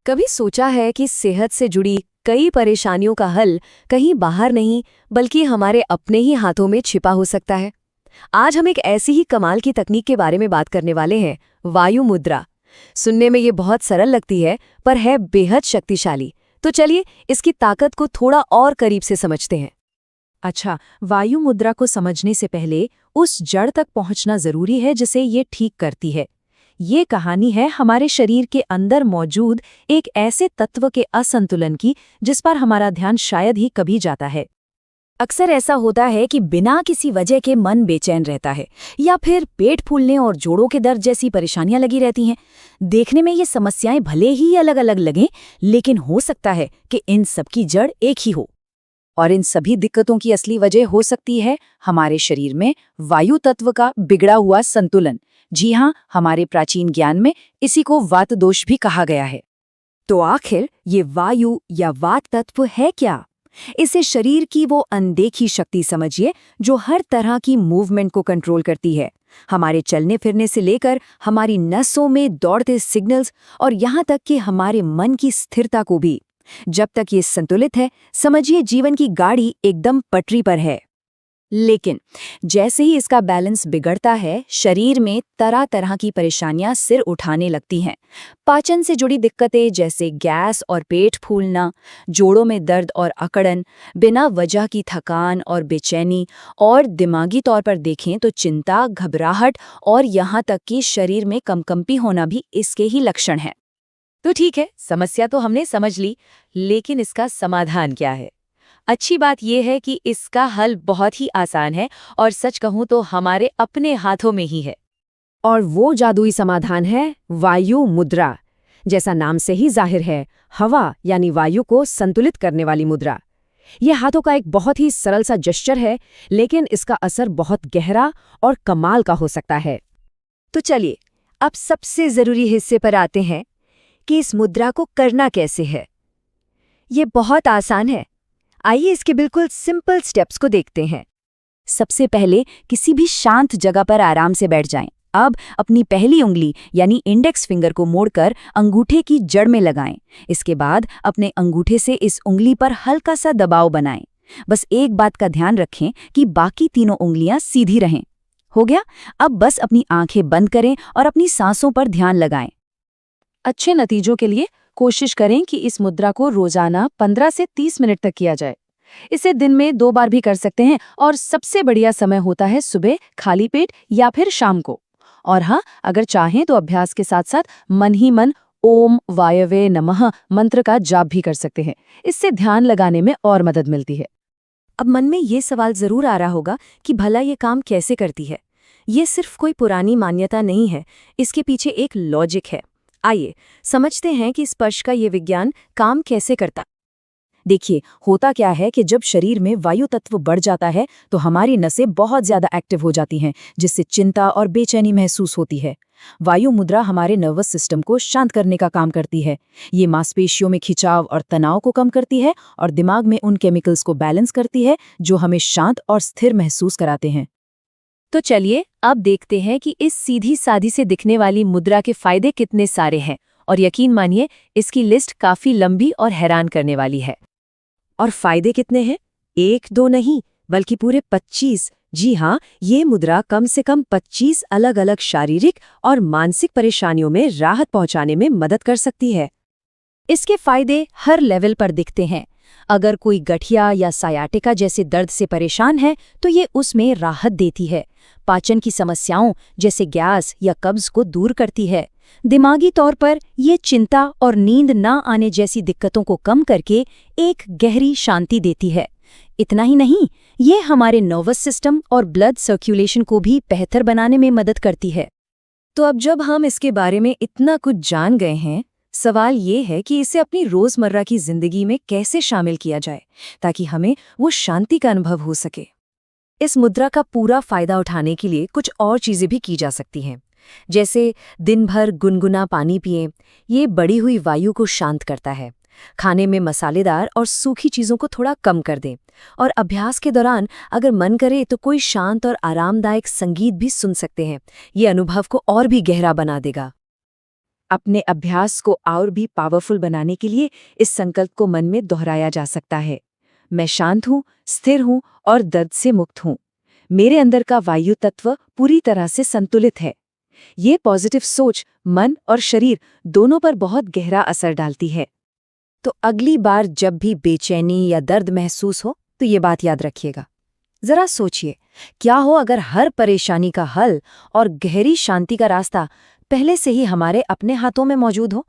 कभी सोचा है कि सेहत से जुड़ी कई परेशानियों का हल कहीं बाहर नहीं बल्कि हमारे अपने ही हाथों में छिपा हो सकता है। आज हम एक ऐसी ही कमाल की तकनीक के बारे में बात करने वाले हैं, वायु मुद्रा। सुनने में ये बहुत सरल लगती है पर है बेहद शक्तिशाली। तो चलिए इसकी ताकत को थोड़ा और करीब से समझते हैं। अच्छा, वायु मुद्रा को समझने से पहले उस जड़ तक पहुंचना जरूरी है जिसे ये ठीक करती है। ये कहानी है हमारे शरीर के अंदर मौजूद एक ऐसे तत्व के असंतुलन की जिस पर हमारा ध्यान शायद ही कभी जाता है। अक्सर ऐसा होता है कि बिना किसी वजह के मन बेचैन रहता है या फिर पेट फूलने और जोड़ों के दर्द जैसी परेशानियां लगी रहती हैं। देखने में ये समस्याएं भले ही अलग अलग लगें, लेकिन हो सकता है कि इन सब की जड़ एक ही हो। और इन सभी दिक्कतों की असली वजह हो सकती है हमारे शरीर में वायु तत्व का बिगड़ा हुआ संतुलन। जी हाँ, हमारे प्राचीन ज्ञान में इसी को वात दोष भी कहा गया है। तो आखिर ये वायु या वात तत्व है क्या? इसे शरीर की वो अनदेखी शक्ति समझिए जो हर तरह की मूवमेंट को कंट्रोल करती है। हमारे चलने फिरने से लेकर हमारी नसों में दौड़ते सिग्नल्स और यहाँ तक कि हमारे मन की स्थिरता को भी। जब तक ये संतुलित है, समझिए जीवन की गाड़ी एकदम पटरी पर है। लेकिन जैसे ही इसका बैलेंस बिगड़ता है, शरीर में तरह तरह की परेशानियां सिर उठाने लगती हैं। पाचन से जुड़ी दिक्कतें जैसे गैस और पेट फूलना, जोड़ों में दर्द और अकड़न, बिना वजह की थकान और बेचैनी, और दिमागी तौर पर देखें तो चिंता, घबराहट और यहाँ तक कि शरीर में कंपकंपी होना भी इसके ही लक्षण हैं। तो ठीक है, समस्या तो हमने समझ ली, लेकिन इसका समाधान क्या है? अच्छी बात यह है कि इसका हल बहुत ही आसान है और सच कहूं तो हमारे अपने हाथों में ही है। और वो जादुई समाधान है वायु मुद्रा। जैसा नाम से ही जाहिर है, हवा यानी वायु को संतुलित करने वाली मुद्रा। यह हाथों का एक बहुत ही सरल सा जेस्चर है, लेकिन इसका असर बहुत गहरा और कमाल का हो सकता है। तो चलिए अब सबसे जरूरी हिस्से पर आते हैं कि इस मुद्रा को करना कैसे है। ये बहुत आसान है। आइए इसके बिल्कुल सिंपल स्टेप्स को देखते हैं। सबसे पहले किसी भी शांत जगह पर आराम से बैठ जाएं। अब अपनी पहली उंगली यानी इंडेक्स फिंगर को मोड़कर अंगूठे की जड़ में लगाएं। इसके बाद अपने अंगूठे से इस उंगली पर हल्का सा दबाव बनाएं। बस एक बात का ध्यान रखें कि बाकी तीनों उंगलियां सीधी रहें। हो गया? अब बस अपनी आंखें बंद करें और अपनी सांसों पर ध्यान लगाएं। अच्छे नतीजों के लिए कोशिश करें कि इस मुद्रा को रोजाना 15 से 30 मिनट तक किया जाए। इसे दिन में 2 बार भी कर सकते हैं और सबसे बढ़िया समय होता है सुबह खाली पेट या फिर शाम को। और हाँ, अगर चाहें तो अभ्यास के साथ साथ मन ही मन ओम वायवे नमः मंत्र का जाप भी कर सकते हैं। इससे ध्यान लगाने में और मदद मिलती है। अब मन में ये सवाल जरूर आ रहा होगा कि भला ये काम कैसे करती है। ये सिर्फ कोई पुरानी मान्यता नहीं है, इसके पीछे एक लॉजिक है। आइए समझते हैं कि स्पर्श का ये विज्ञान काम कैसे करता। देखिए, होता क्या है कि जब शरीर में वायु तत्व बढ़ जाता है तो हमारी नसें बहुत ज्यादा एक्टिव हो जाती हैं, जिससे चिंता और बेचैनी महसूस होती है। वायु मुद्रा हमारे नर्वस सिस्टम को शांत करने का काम करती है। ये मांसपेशियों में खिंचाव और तनाव को कम करती है और दिमाग में उन केमिकल्स को बैलेंस करती है जो हमें शांत और स्थिर महसूस कराते हैं। तो चलिए अब देखते हैं कि इस सीधी सादी से दिखने वाली मुद्रा के फायदे कितने सारे हैं, और यकीन मानिए इसकी लिस्ट काफी लंबी और हैरान करने वाली है। और फायदे कितने हैं? 1-2 नहीं बल्कि पूरे 25। जी हाँ, ये मुद्रा कम से कम 25 अलग अलग शारीरिक और मानसिक परेशानियों में राहत पहुंचाने में मदद कर सकती है। इसके फायदे हर लेवल पर दिखते हैं। अगर कोई गठिया या सायाटिका जैसे दर्द से परेशान है तो ये उसमें राहत देती है। पाचन की समस्याओं जैसे गैस या कब्ज को दूर करती है। दिमागी तौर पर ये चिंता और नींद ना आने जैसी दिक्कतों को कम करके एक गहरी शांति देती है। इतना ही नहीं, ये हमारे नर्वस सिस्टम और ब्लड सर्कुलेशन को भी बेहतर बनाने में मदद करती है। तो अब जब हम इसके बारे में इतना कुछ जान गए हैं, सवाल ये है कि इसे अपनी रोजमर्रा की जिंदगी में कैसे शामिल किया जाए ताकि हमें वो शांति का अनुभव हो सके। इस मुद्रा का पूरा फायदा उठाने के लिए कुछ और चीजें भी की जा सकती हैं, जैसे दिन भर गुनगुना पानी पिएं। ये बढ़ी हुई वायु को शांत करता है। खाने में मसालेदार और सूखी चीजों को थोड़ा कम कर दें। और अभ्यास के दौरान अगर मन करे तो कोई शांत और आरामदायक संगीत भी सुन सकते हैं। ये अनुभव को और भी गहरा बना देगा। अपने अभ्यास को और भी पावरफुल बनाने के लिए इस संकल्प को मन में दोहराया जा सकता है। मैं शांत हूँ, स्थिर हूँ और दर्द से मुक्त हूँ। मेरे अंदर का वायु तत्व पूरी तरह से संतुलित है। ये पॉजिटिव सोच मन और शरीर दोनों पर बहुत गहरा असर डालती है। तो अगली बार जब भी बेचैनी या दर्द महसूस हो तो ये बात याद रखिएगा। जरा सोचिए, क्या हो अगर हर परेशानी का हल और गहरी शांति का रास्ता पहले से ही हमारे अपने हाथों में मौजूद हो।